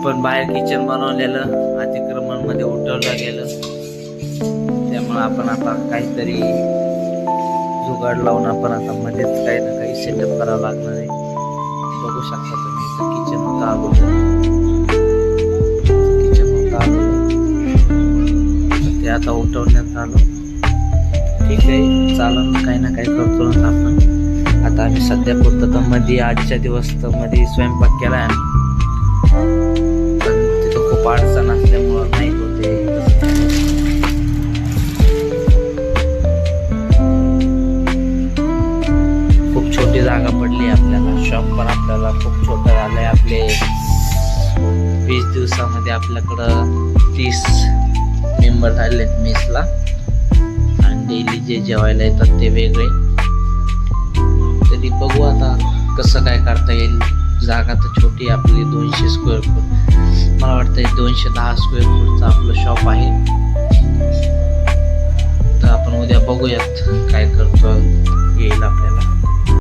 पण बाहेर किचन बनवलेलं अतिक्रमण मध्ये उठवलं गेलं, त्यामुळे आपण आता काहीतरी जुगाड लावून आपण आता मध्येच काही ना काही सेटअप करावं लागणार आहे. बघू शकता तुम्ही किचन होता अगोदर, किचन होता अगोदर ते आता उठवण्यात आलं. ठीक आहे, चालन, काही ना काही करतो ना आपण. आता आम्ही सध्या पुरतं तर मध्ये आजच्या दिवस तर मध्ये स्वयंपाक केला आम्ही, पण तिथं खूप अडचण असल्यामुळं नाही होते. खूप छोटी जागा पडली आपल्याला, शॉप पण आपल्याला खूप छोटं झालंय. आपले 20 दिवसामध्ये आपल्याकडं 30 मेंबर झालेत मेसला, आणि डेली जे जेवायला येतात ते वेगळे. तरी बघू आता कसं काय करता येईल. जागा तर छोटी आपली 200 स्क्वेअर फूट, मला वाटतं 210 स्क्वेअर फूटचं आपलं शॉप आहे. तर आपण उद्या बघूयात काय करतो.